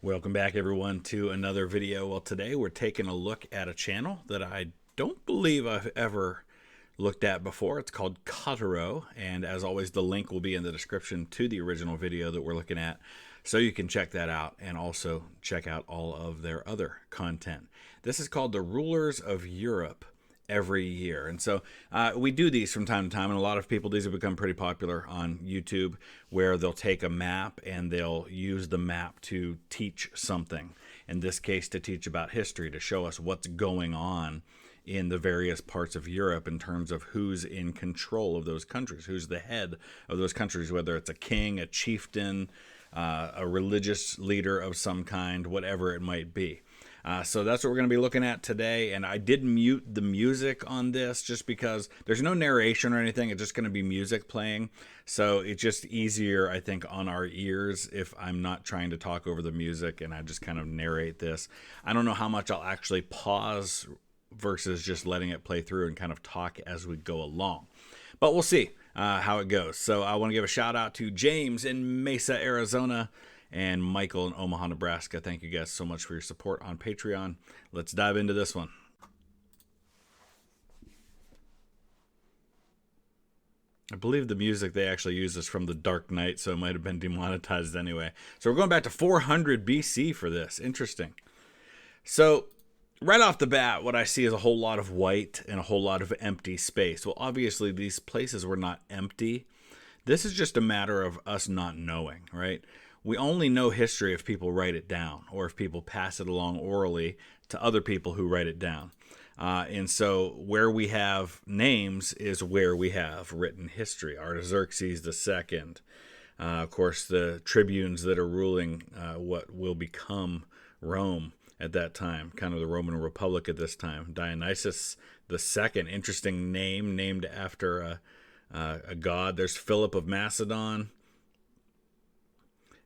Welcome back, everyone, to another video. Well, today we're taking a look at a channel that I don't believe I've ever looked at before. It's called Cottereau, and as always, the link will be in the description to the original video that we're looking at, so you can check that out and also check out all of their other content. This is called The Rulers of Europe every year. And so we do these from time to time, and a lot of people, these have become pretty popular on YouTube, where they'll take a map and they'll use the map to teach something. In this case, to teach about history, to show us what's going on in the various parts of Europe in terms of who's in control of those countries, who's the head of those countries, whether it's a king, a chieftain, a religious leader of some kind, whatever it might be. So that's what we're going to be looking at today. And I did mute the music on this just because there's no narration or anything. It's just going to be music playing. So it's just easier, I think, on our ears if I'm not trying to talk over the music and I just kind of narrate this. I don't know how much I'll actually pause versus just letting it play through and kind of talk as we go along. But we'll see how it goes. So I want to give a shout out to James in Mesa, Arizona, and Michael in Omaha, Nebraska. Thank you guys so much for your support on Patreon. Let's dive into this one. I believe the music they actually use is from The Dark Knight, so it might have been demonetized anyway. So we're going back to 400 BC for this. Interesting. So right off the bat, what I see is a whole lot of white and a whole lot of empty space. Well, obviously, these places were not empty. This is just a matter of us not knowing, right? We only know history if people write it down or if people pass it along orally to other people who write it down. And so where we have names is where we have written history. Artaxerxes II, of course, the tribunes that are ruling what will become Rome at that time, kind of the Roman Republic at this time. Dionysius II, interesting name, named after a god. There's Philip of Macedon.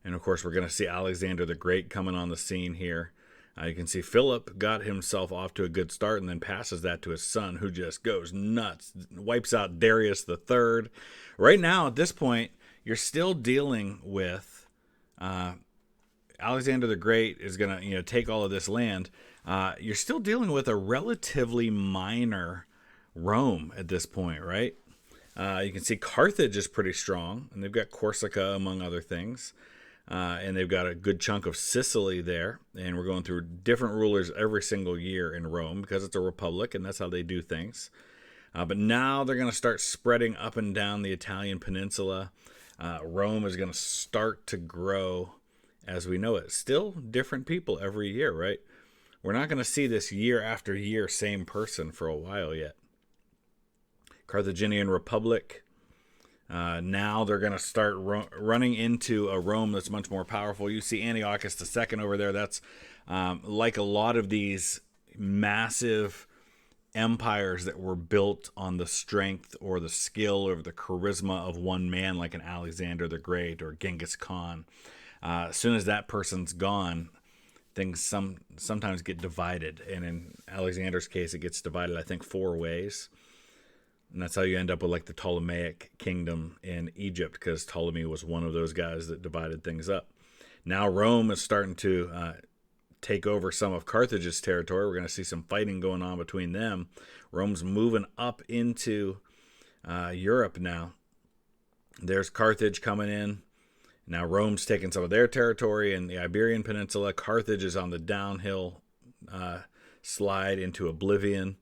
And of course, we're going to see Alexander the Great coming on the scene here. You can see Philip got himself off to a good start and then passes that to his son, who just goes nuts, wipes out Darius the Third. Right now, at this point, you're still dealing with Alexander the Great is going to take all of this land. You're still dealing with a relatively minor Rome at this point, right? You can see Carthage is pretty strong, and they've got Corsica, among other things. And they've got a good chunk of Sicily there. And we're going through different rulers every single year in Rome because it's a republic and that's how they do things. But now they're going to start spreading up and down the Italian peninsula. Rome is going to start to grow as we know it. Still different people every year, right? We're not going to see this year after year same person for a while yet. Carthaginian Republic. Now they're going to start running into a Rome that's much more powerful. You see Antiochus II over there. That's like a lot of these massive empires that were built on the strength or the skill or the charisma of one man, like an Alexander the Great or Genghis Khan. As soon as that person's gone, things sometimes get divided. And in Alexander's case, it gets divided, I think, 4 ways. And that's how you end up with like the Ptolemaic kingdom in Egypt, because Ptolemy was one of those guys that divided things up. Now Rome is starting to take over some of Carthage's territory. We're going to see some fighting going on between them. Rome's moving up into Europe now. There's Carthage coming in. Now Rome's taking some of their territory in the Iberian Peninsula. Carthage is on the downhill slide into oblivion.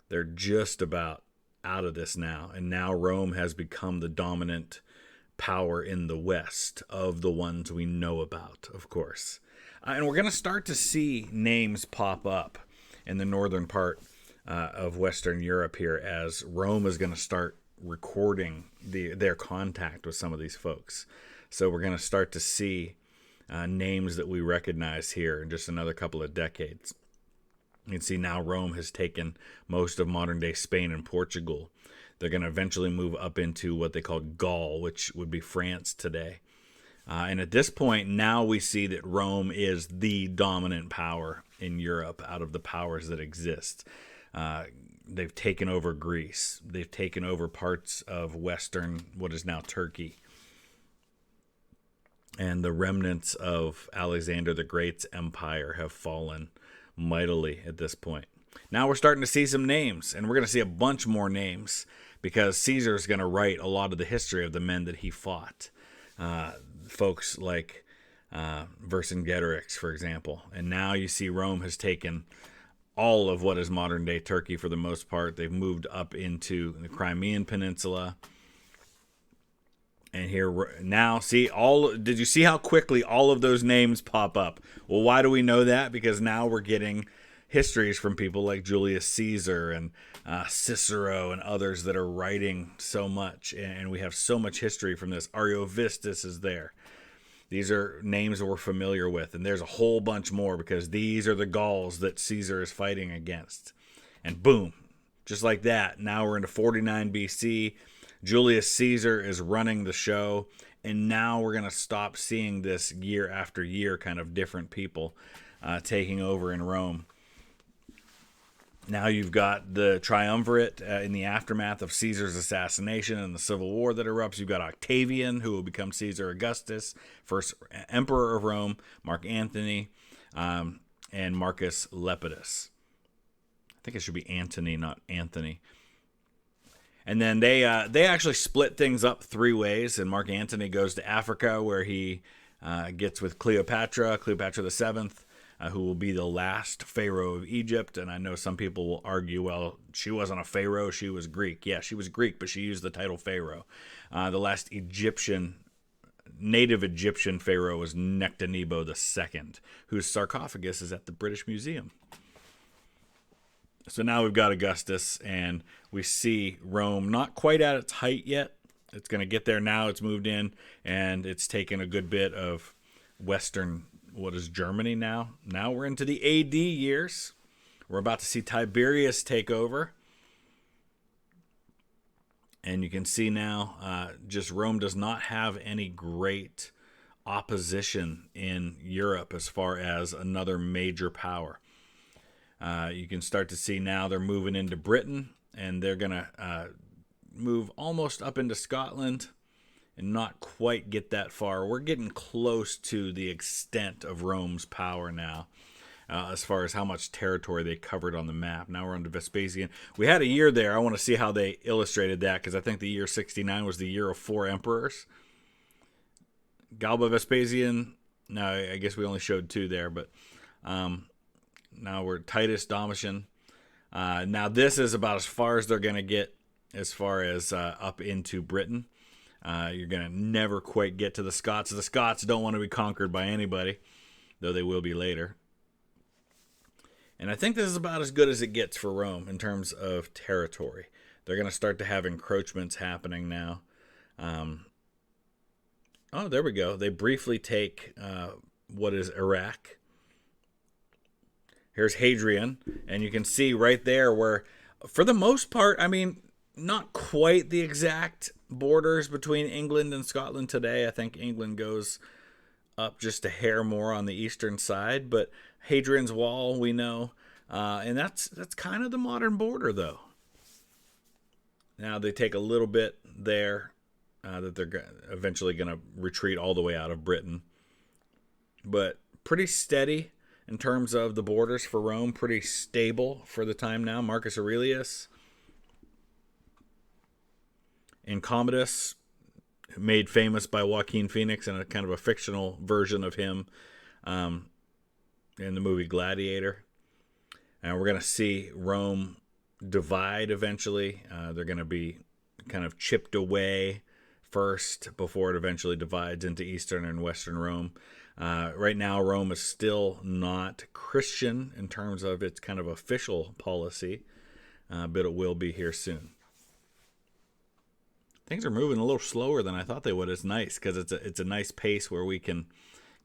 They're just about out of this now, and now Rome has become the dominant power in the West of the ones we know about, of course. And we're going to start to see names pop up in the northern part of Western Europe here as Rome is going to start recording their contact with some of these folks. So we're going to start to see names that we recognize here in just another couple of decades. You can see now Rome has taken most of modern-day Spain and Portugal. They're going to eventually move up into what they call Gaul, which would be France today. And at this point, now we see that Rome is the dominant power in Europe out of the powers that exist. They've taken over Greece. They've taken over parts of Western, what is now Turkey. and the remnants of Alexander the Great's empire have fallen mightily at this point. Now we're starting to see some names, and we're going to see a bunch more names because Caesar is going to write a lot of the history of the men that he fought. Folks like Vercingetorix, for example. And now you see Rome has taken all of what is modern-day Turkey for the most part. They've moved up into the Crimean Peninsula. And here now, did you see how quickly all of those names pop up? Well, why do we know that? Because now we're getting histories from people like Julius Caesar and Cicero and others that are writing so much. And we have so much history from this. Ariovistus is there. These are names that we're familiar with. And there's a whole bunch more because these are the Gauls that Caesar is fighting against. And boom, just like that. Now we're into 49 BC. Julius Caesar is running the show, and now we're going to stop seeing this year after year kind of different people taking over in Rome. Now you've got the triumvirate in the aftermath of Caesar's assassination and the civil war that erupts. You've got Octavian, who will become Caesar Augustus, first emperor of Rome, Mark Antony, and Marcus Lepidus. I think it should be Antony, not Anthony. And then they actually split things up three ways, and Mark Antony goes to Africa where he gets with Cleopatra VII, who will be the last pharaoh of Egypt. And I know some people will argue, well, she wasn't a pharaoh, she was Greek. Yeah, she was Greek, but she used the title pharaoh. The last native Egyptian pharaoh was Nectanebo II, whose sarcophagus is at the British Museum. So now we've got Augustus, and we see Rome not quite at its height yet. It's going to get there now. It's moved in, and it's taken a good bit of Western, what is Germany now? Now we're into the AD years. We're about to see Tiberius take over. And you can see now just Rome does not have any great opposition in Europe as far as another major power. You can start to see now they're moving into Britain, and they're going to move almost up into Scotland and not quite get that far. We're getting close to the extent of Rome's power now as far as how much territory they covered on the map. Now we're on to Vespasian. We had a year there. I want to see how they illustrated that because I think the year 69 was the year of 4 emperors. Galba, Vespasian. No, I guess we only showed 2 there, but... now we're Titus, Domitian. Now this is about as far as they're going to get as far as up into Britain. You're going to never quite get to the Scots. The Scots don't want to be conquered by anybody, though they will be later. And I think this is about as good as it gets for Rome in terms of territory. They're going to start to have encroachments happening now. Oh, there we go. They briefly take what is Iraq. Here's Hadrian, and you can see right there where, for the most part, I mean, not quite the exact borders between England and Scotland today. I think England goes up just a hair more on the eastern side, but Hadrian's Wall, we know, and that's kind of the modern border, though. Now they take a little bit there that they're eventually going to retreat all the way out of Britain, but pretty steady. In terms of the borders for Rome, pretty stable for the time now. Marcus Aurelius and Commodus, made famous by Joaquin Phoenix in a kind of a fictional version of him in the movie Gladiator. And we're going to see Rome divide eventually. They're going to be kind of chipped away first before it eventually divides into Eastern and Western Rome. Right now, Rome is still not Christian in terms of its kind of official policy, but it will be here soon. Things are moving a little slower than I thought they would. It's nice because it's a nice pace where we can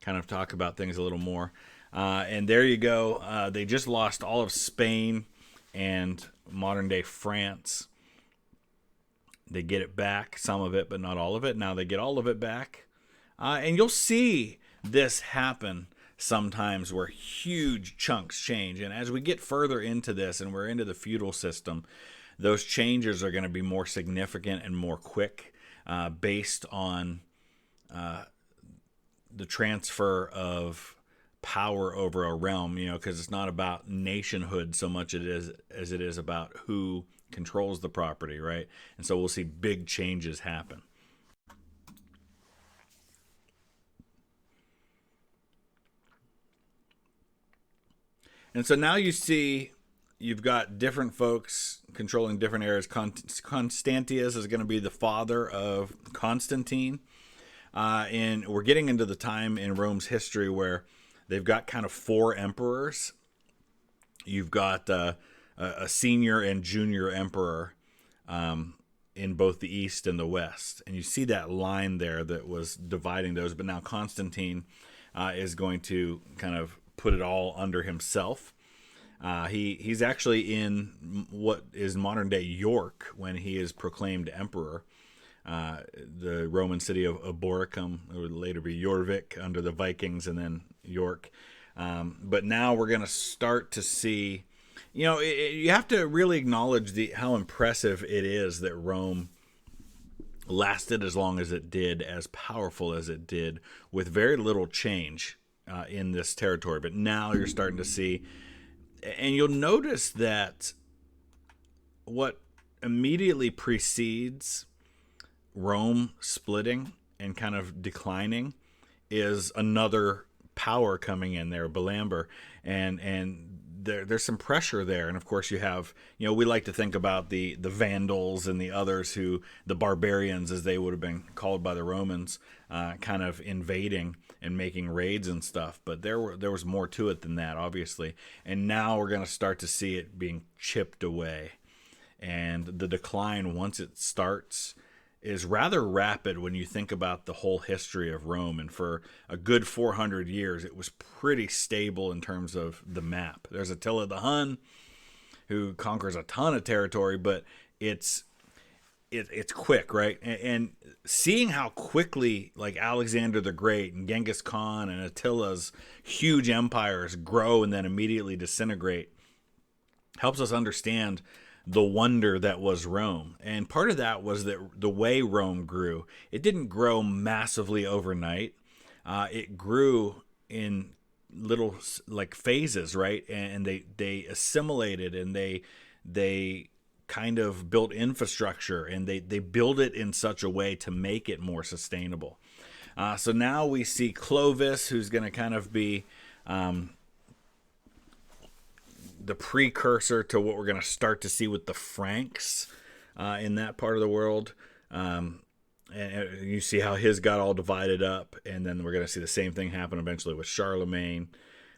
kind of talk about things a little more. And there you go. They just lost all of Spain and modern-day France. They get it back, some of it, but not all of it. Now they get all of it back. And you'll see this happen sometimes where huge chunks change. And as we get further into this and we're into the feudal system, those changes are going to be more significant and more quick based on the transfer of power over a realm, because it's not about nationhood so much as it is about who controls the property, right? And so we'll see big changes happen. And so now you've got different folks controlling different areas. Constantius is going to be the father of Constantine. And we're getting into the time in Rome's history where they've got kind of 4 emperors. You've got a senior and junior emperor in both the east and the west. And you see that line there that was dividing those. But now Constantine is going to kind of put it all under himself. He's actually in what is modern day York when he is proclaimed emperor. The Roman city of Boricum, it would later be Jorvik under the Vikings, and then York. But now we're going to start to see, you have to really acknowledge how impressive it is that Rome lasted as long as it did, as powerful as it did, with very little change in this territory. But now you're starting to see, and you'll notice that what immediately precedes Rome splitting and kind of declining is another power coming in there, Belamber, and there's some pressure there. And of course you have, we like to think about the Vandals and the others, the barbarians as they would have been called by the Romans, kind of invading and making raids and stuff. But there was more to it than that, obviously. And now we're going to start to see it being chipped away. And the decline, once it starts, is rather rapid when you think about the whole history of Rome. And for a good 400 years, it was pretty stable in terms of the map. There's Attila the Hun, who conquers a ton of territory, but it's quick, right? And seeing how quickly, like, Alexander the Great and Genghis Khan and Attila's huge empires grow and then immediately disintegrate helps us understand the wonder that was Rome. And part of that was that the way Rome grew, it didn't grow massively overnight. It grew in little, like, phases, right? And they assimilated, and they kind of built infrastructure, and they build it in such a way to make it more sustainable. So now we see Clovis, who's going to kind of be the precursor to what we're going to start to see with the Franks in that part of the world. And you see how his got all divided up, and then we're going to see the same thing happen eventually with Charlemagne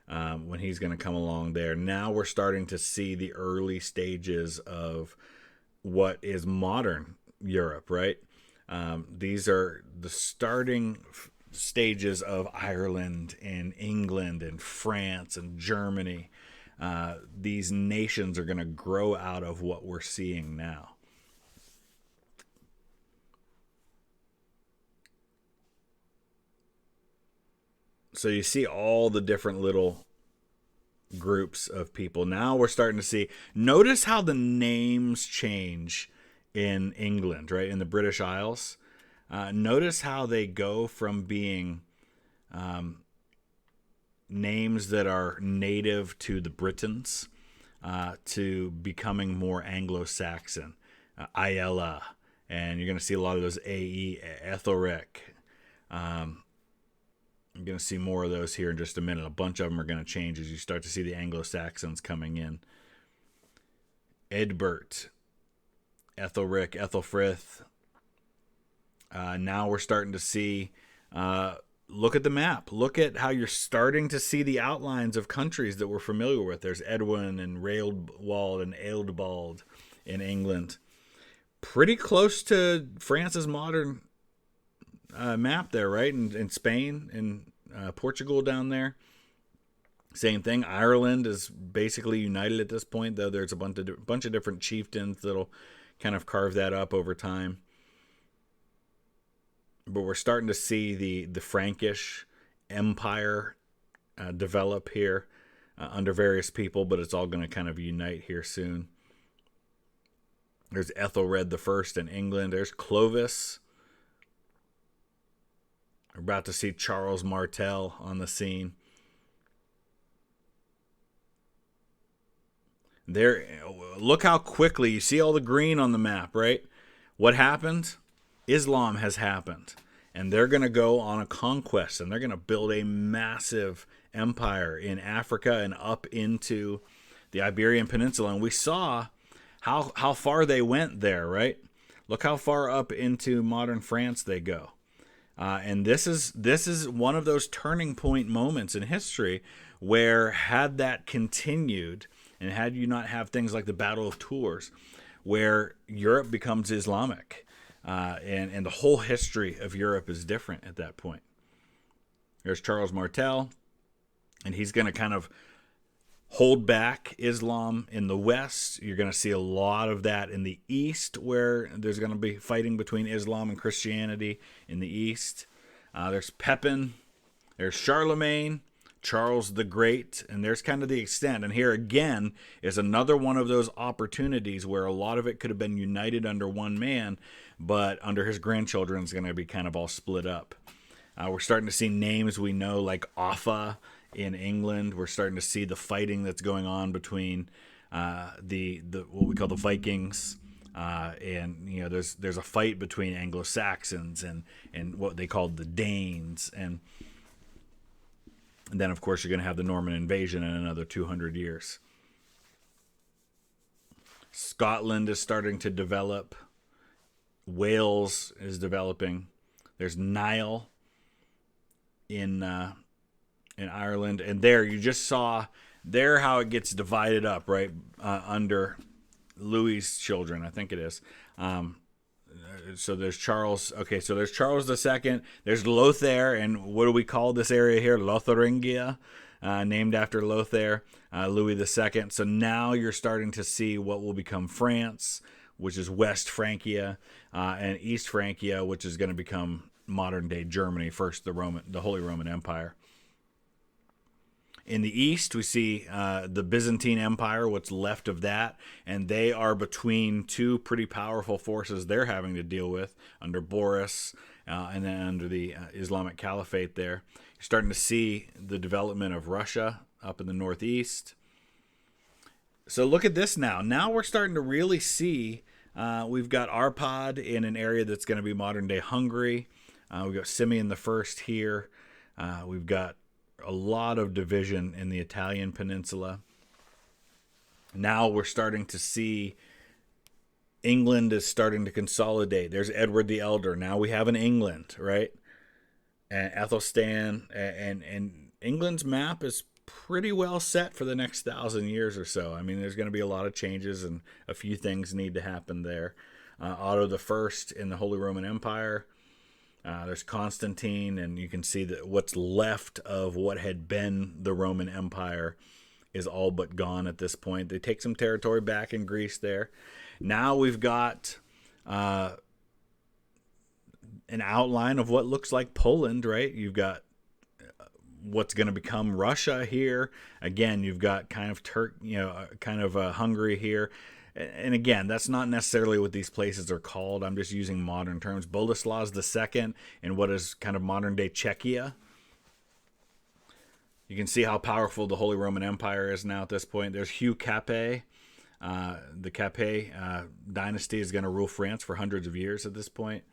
when he's going to come along there. Now we're starting to see the early stages of what is modern Europe, right? These are the starting stages of Ireland and England and France and Germany. These nations are going to grow out of what we're seeing now. So you see all the different little groups of people. Now we're starting to see, notice how the names change in England, right? In the British Isles. Notice how they go from being names that are native to the Britons to becoming more Anglo-Saxon. Iella, and you're going to see a lot of those AE, Ethelric. I'm going to see more of those here in just a minute. A bunch of them are going to change as you start to see the Anglo-Saxons coming in. Edbert, Ethelric, Ethelfrith. Now we're starting to see, look at the map. Look at how you're starting to see the outlines of countries that we're familiar with. There's Edwin and Railwald and Ealdbald in England. Pretty close to France's modern map there, right? In Spain and Portugal down there. Same thing. Ireland is basically united at this point, though there's a bunch of different chieftains that'll kind of carve that up over time. But we're starting to see the Frankish Empire develop here under various people, but it's all going to kind of unite here soon. There's Ethelred the First in England. There's Clovis. We're about to see Charles Martel on the scene. There, look how quickly you see all the green on the map, right? What happened? Islam has happened, and they're going to go on a conquest, and they're going to build a massive empire in Africa and up into the Iberian Peninsula. And we saw how far they went there, right? Look how far up into modern France they go. And this is one of those turning point moments in history where, had that continued, and had you not have things like the Battle of Tours, where Europe becomes Islamic, and the whole history of Europe is different at that point. There's Charles Martel, and he's going to kind of hold back Islam in the West. You're going to see a lot of that in the East, where there's going to be fighting between Islam and Christianity in the East. There's Pepin, there's Charlemagne, Charles the Great, and there's kind of the extent. And here again is another one of those opportunities where a lot of it could have been united under one man, but under his grandchildren is going to be kind of all split up. We're starting to see names we know, like Offa in England. We're starting to see the fighting that's going on between the what we call the Vikings, and there's a fight between Anglo-Saxons and what they called the Danes, and then of course you're going to have the Norman invasion in another 200 years. Scotland is starting to develop. Wales is developing. There's Niall in Ireland, and there you just saw there how it gets divided up, right, under Louis's children, I think it is. So there's Charles. Okay, so there's Charles II. There's Lothair, and what do we call this area here? Lotharingia, named after Lothair, Louis II. So now you're starting to see what will become France, which is West Francia, and East Francia, which is going to become modern-day Germany, first the Holy Roman Empire. In the east, we see the Byzantine Empire, what's left of that, and they are between two pretty powerful forces they're having to deal with under Boris and then under the Islamic Caliphate there. You're starting to see the development of Russia up in the northeast. So look at this now. Now we're starting to really see, we've got Arpad in an area that's going to be modern-day Hungary. We've got Simeon I here. We've got a lot of division in the Italian peninsula. Now we're starting to see England is starting to consolidate. There's Edward the Elder. Now we have an England, right? And Athelstan, and England's map is pretty well set for the next 1,000 years or so. I mean, there's going to be a lot of changes, and a few things need to happen there. Otto I in the Holy Roman Empire. There's Constantine, and you can see that what's left of what had been the Roman Empire is all but gone at this point. They take some territory back in Greece there. Now we've got an outline of what looks like Poland, right? You've got what's going to become Russia here. Again, you've got kind of Hungary here. And again, that's not necessarily what these places are called. I'm just using modern terms. Boleslaus II in what is kind of modern-day Czechia. You can see how powerful the Holy Roman Empire is now at this point. There's Hugh Capet. The Capet dynasty is going to rule France for hundreds of years at this point.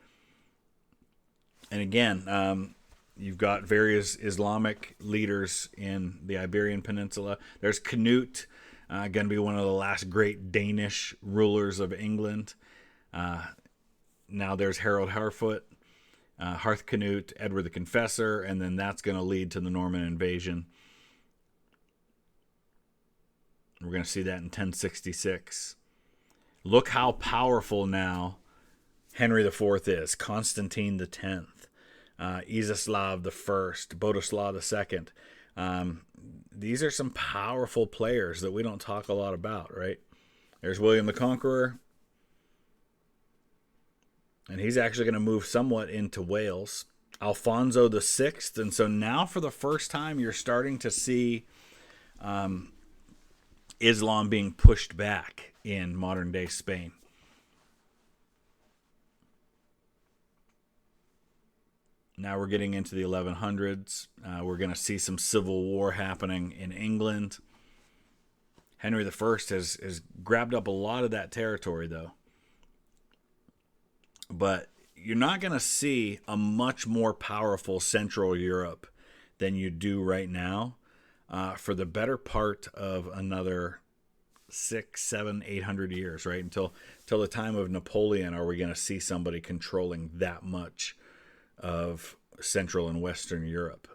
And again, you've got various Islamic leaders in the Iberian Peninsula. There's Canute. Going to be one of the last great Danish rulers of England. Now there's Harold Harfoot, Harthcanute, Edward the Confessor, and then that's going to lead to the Norman invasion. We're going to see that in 1066. Look how powerful now Henry IV is. Constantine X, Iziaslav I, Boleslaw II. These are some powerful players that we don't talk a lot about, right? There's William the Conqueror. And he's actually going to move somewhat into Wales. Alfonso VI. And so now for the first time, you're starting to see Islam being pushed back in modern-day Spain. Now we're getting into the 1100s. We're going to see some civil war happening in England. Henry I has grabbed up a lot of that territory, though. But you're not going to see a much more powerful Central Europe than you do right now for the better part of another 600, 700, 800 years, right? Until the time of Napoleon are we going to see somebody controlling that much of Central and Western Europe.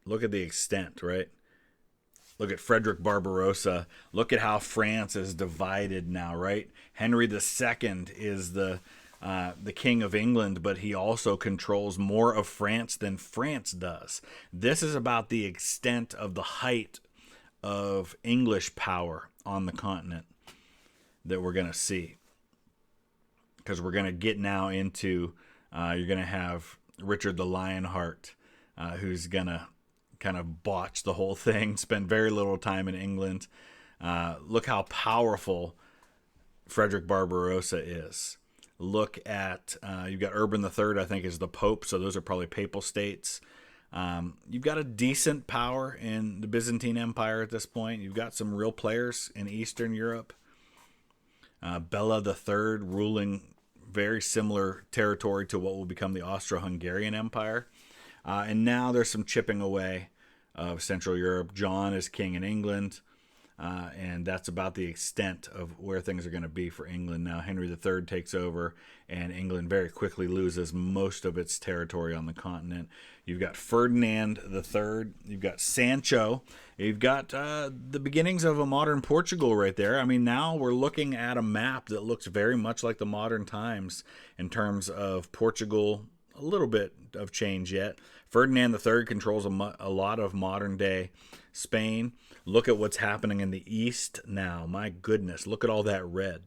Look at the extent, right? Look at Frederick Barbarossa. Look at how France is divided now, right? Henry II is the King of England, but he also controls more of France than France does. This is about the extent of the height of English power on the continent that we're going to see. Because we're going to get now into, you're going to have Richard the Lionheart, who's going to kind of botch the whole thing, spend very little time in England. Look how powerful Frederick Barbarossa is. Look at, you've got Urban III, I think, is the Pope, so those are probably papal states. You've got a decent power in the Byzantine Empire at this point. You've got some real players in Eastern Europe. Bela III ruling very similar territory to what will become the Austro-Hungarian Empire. And now there's some chipping away of Central Europe. John is king in England, and that's about the extent of where things are going to be for England. Now Henry III takes over, and England very quickly loses most of its territory on the continent. You've got Ferdinand III, you've got Sancho, you've got the beginnings of a modern Portugal right there. I mean, now we're looking at a map that looks very much like the modern times in terms of Portugal. A little bit of change yet. Ferdinand III controls a lot of modern-day Spain. Look at what's happening in the east now. My goodness, look at all that red.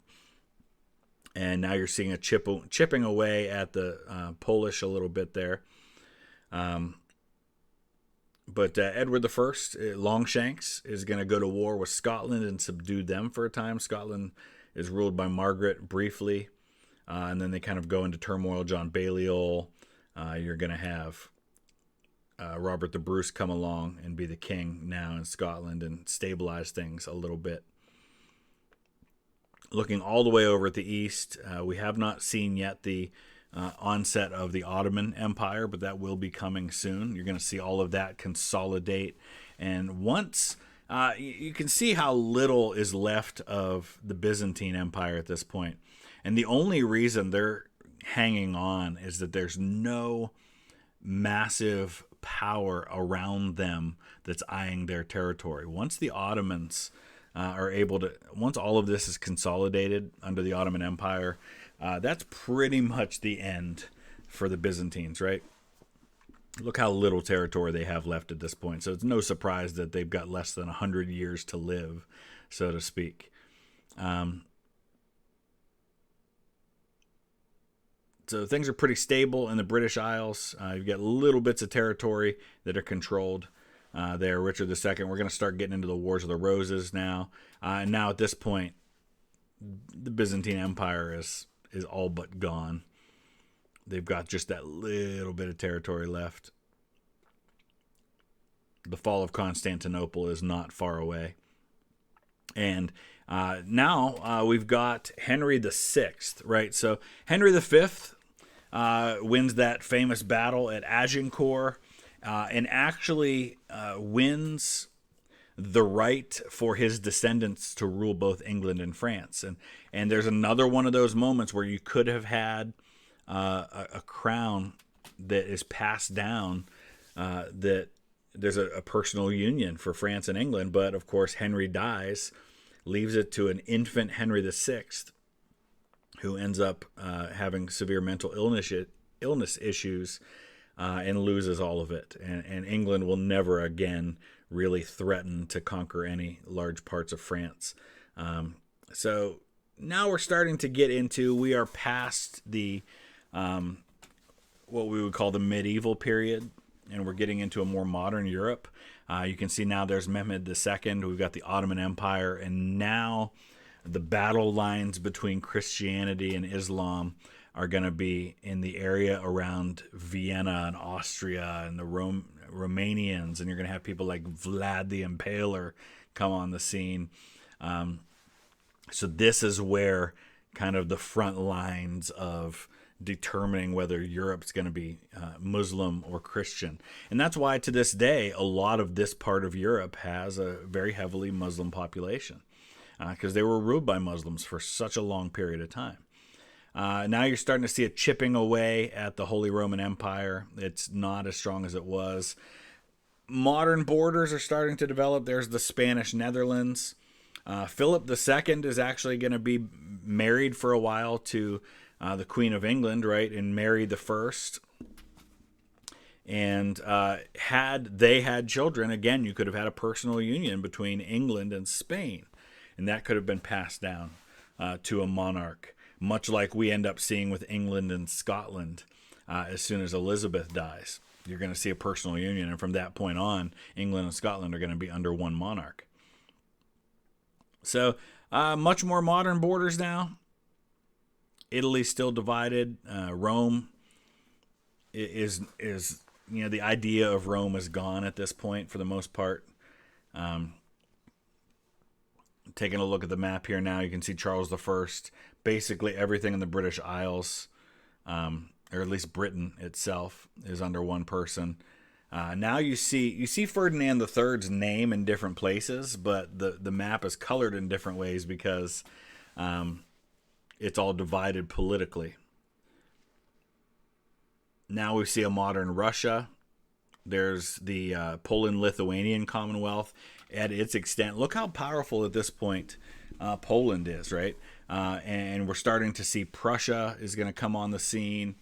And now you're seeing a chipping away at the Polish a little bit there. But Edward I, Longshanks, is going to go to war with Scotland and subdue them for a time. Scotland is ruled by Margaret briefly, and then they kind of go into turmoil. John Balliol. You're going to have Robert the Bruce come along and be the king now in Scotland and stabilize things a little bit. Looking all the way over at the east, we have not seen yet the onset of the Ottoman Empire, but that will be coming soon. You're going to see all of that consolidate. And once you can see how little is left of the Byzantine Empire at this point. And the only reason they're hanging on is that there's no massive power around them that's eyeing their territory. Once the Ottomans are able to, once all of this is consolidated under the Ottoman Empire, that's pretty much the end for the Byzantines, right? Look how little territory they have left at this point. So it's no surprise that they've got less than 100 years to live, so to speak. So things are pretty stable in the British Isles. You've got little bits of territory that are controlled there. Richard II, we're going to start getting into the Wars of the Roses now. And now at this point, the Byzantine Empire is all but gone. They've got just that little bit of territory left. The fall of Constantinople is not far away. And now we've got Henry VI, right? So Henry V wins that famous battle at Agincourt and actually wins the right for his descendants to rule both England and France. And there's another one of those moments where you could have had a crown that is passed down, that there's a personal union for France and England. But, of course, Henry dies, leaves it to an infant Henry VI, who ends up having severe mental illness issues and loses all of it. And England will never again really threaten to conquer any large parts of France. So now we're starting to get into, we are past the what we would call the medieval period, and we're getting into a more modern Europe. You can see now there's Mehmed II, we've got the Ottoman Empire, and now the battle lines between Christianity and Islam are going to be in the area around Vienna and Austria and the Romanians, and you're going to have people like Vlad the Impaler come on the scene. So this is where kind of the front lines of determining whether Europe's going to be Muslim or Christian. And that's why to this day, a lot of this part of Europe has a very heavily Muslim population, because they were ruled by Muslims for such a long period of time. Now you're starting to see a chipping away at the Holy Roman Empire. It's not as strong as it was. Modern borders are starting to develop. There's the Spanish Netherlands. Philip II is actually going to be married for a while to the Queen of England, right, and Mary I. And had they had children, again, you could have had a personal union between England and Spain, and that could have been passed down to a monarch, much like we end up seeing with England and Scotland as soon as Elizabeth dies. You're going to see a personal union, and from that point on, England and Scotland are going to be under one monarch. So, much more modern borders now. Italy's still divided. Rome is the idea of Rome is gone at this point for the most part. Taking a look at the map here now, you can see Charles I. Basically everything in the British Isles, or at least Britain itself, is under one person. Now you see Ferdinand III's name in different places, but the map is colored in different ways because it's all divided politically. Now we see a modern Russia. There's the Poland-Lithuanian Commonwealth at its extent. Look how powerful at this point Poland is, right? And we're starting to see Prussia is going to come on the scene.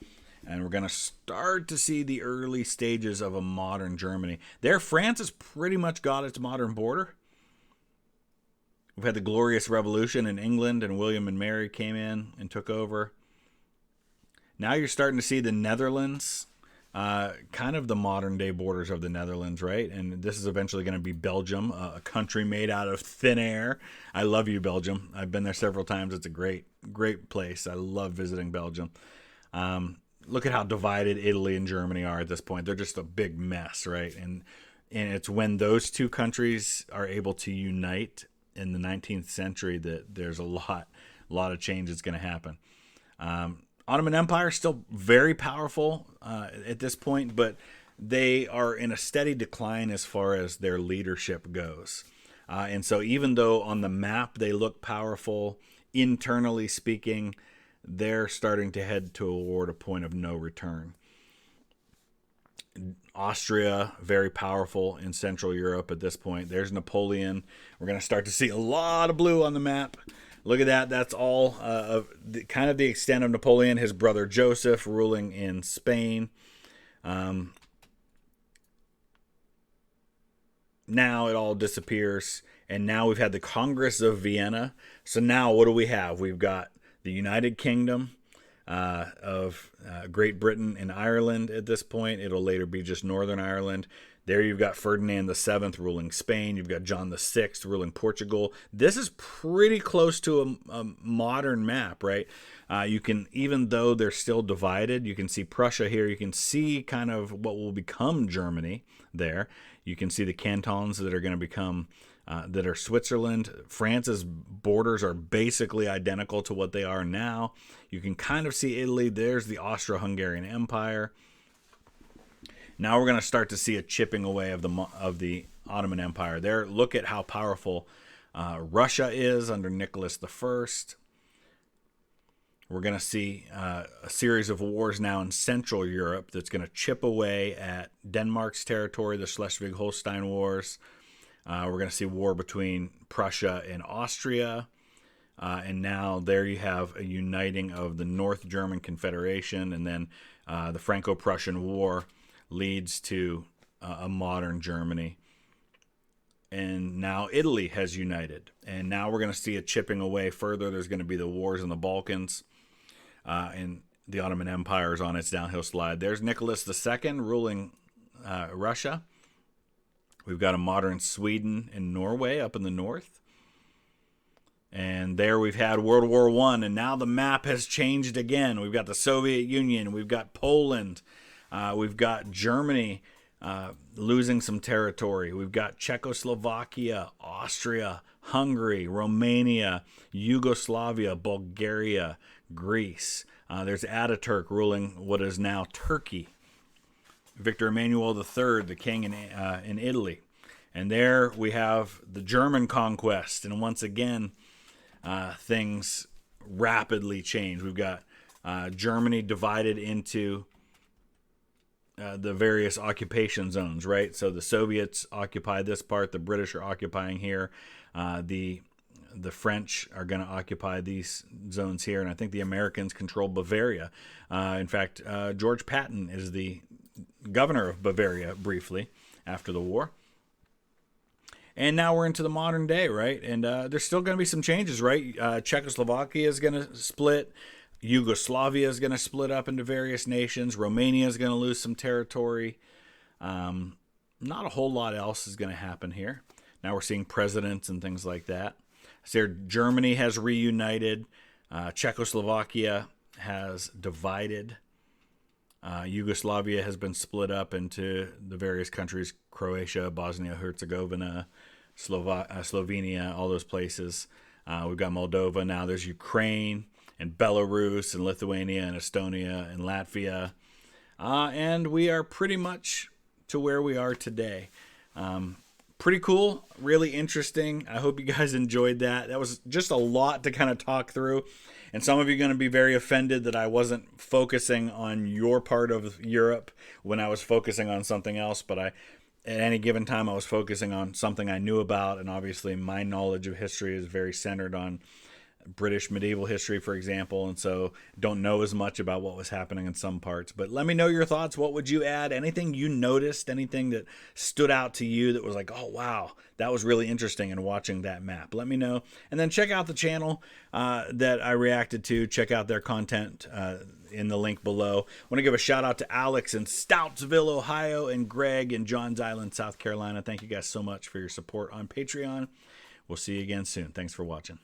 And we're going to start to see the early stages of a modern Germany. There, France has pretty much got its modern border. We've had the Glorious Revolution in England, and William and Mary came in and took over. Now you're starting to see the Netherlands, kind of the modern-day borders of the Netherlands, right? And this is eventually going to be Belgium, a country made out of thin air. I love you, Belgium. I've been there several times. It's a great, great place. I love visiting Belgium. Look at how divided Italy and Germany are at this point. They're just a big mess, right? And it's when those two countries are able to unite in the 19th century that there's a lot of change that's going to happen. Ottoman Empire still very powerful at this point, but they are in a steady decline as far as their leadership goes. And so even though on the map they look powerful, internally speaking, they're starting to head toward a point of no return. Austria, very powerful in Central Europe at this point. There's Napoleon. We're going to start to see a lot of blue on the map. Look at that. That's all kind of the extent of Napoleon. His brother Joseph ruling in Spain. Now it all disappears. And now we've had the Congress of Vienna. So now what do we have? We've got the United Kingdom of Great Britain and Ireland at this point. It'll later be just Northern Ireland. There you've got Ferdinand VII ruling Spain. You've got John VI ruling Portugal. This is pretty close to a modern map, right? You can, even though they're still divided, you can see Prussia here. You can see kind of what will become Germany there. You can see the cantons that are going to become that are Switzerland. France's borders are basically identical to what they are now. You can kind of see Italy. There's the Austro-Hungarian Empire. Now we're going to start to see a chipping away of the Ottoman Empire. There, look at how powerful Russia is under Nicholas I. We're going to see a series of wars now in Central Europe that's going to chip away at Denmark's territory, the Schleswig-Holstein Wars. We're going to see war between Prussia and Austria. And now there you have a uniting of the North German Confederation, and then the Franco-Prussian War leads to a modern Germany. And now Italy has united. And now we're going to see a chipping away further. There's going to be the wars in the Balkans. And the Ottoman Empire is on its downhill slide. There's Nicholas II ruling Russia. We've got a modern Sweden and Norway up in the north. And there we've had World War I, and now the map has changed again. We've got the Soviet Union, we've got Poland, we've got Germany losing some territory. We've got Czechoslovakia, Austria, Hungary, Romania, Yugoslavia, Bulgaria, Greece. There's Ataturk ruling what is now Turkey. Victor Emmanuel III, the king in Italy. And there we have the German conquest. And once again, things rapidly change. We've got Germany divided into the various occupation zones, right? So the Soviets occupy this part, the British are occupying here, the French are going to occupy these zones here, and I think the Americans control Bavaria. In fact, George Patton is the governor of Bavaria briefly after the war. And now we're into the modern day, right? And there's still going to be some changes, right? Czechoslovakia is going to split. Yugoslavia is going to split up into various nations. Romania is going to lose some territory. Not a whole lot else is going to happen here. Now we're seeing presidents and things like that. So Germany has reunited. Czechoslovakia has divided. Yugoslavia has been split up into the various countries: Croatia, Bosnia-Herzegovina, Slovenia, all those places. We've got Moldova now. There's Ukraine and Belarus and Lithuania and Estonia and Latvia. And we are pretty much to where we are today. Pretty cool, really interesting. I hope you guys enjoyed that. That was just a lot to kind of talk through. And some of you are going to be very offended that I wasn't focusing on your part of Europe when I was focusing on something else. But at any given time, I was focusing on something I knew about. And obviously, my knowledge of history is very centered on British medieval history, for example, and so don't know as much about what was happening in some parts. But let me know your thoughts. What would you add? Anything you noticed? Anything that stood out to you that was like, oh, wow, that was really interesting in watching that map? Let me know. And then check out the channel that I reacted to. Check out their content in the link below. I want to give a shout out to Alex in Stoutsville, Ohio, and Greg in Johns Island, South Carolina. Thank you guys so much for your support on Patreon. We'll see you again soon. Thanks for watching.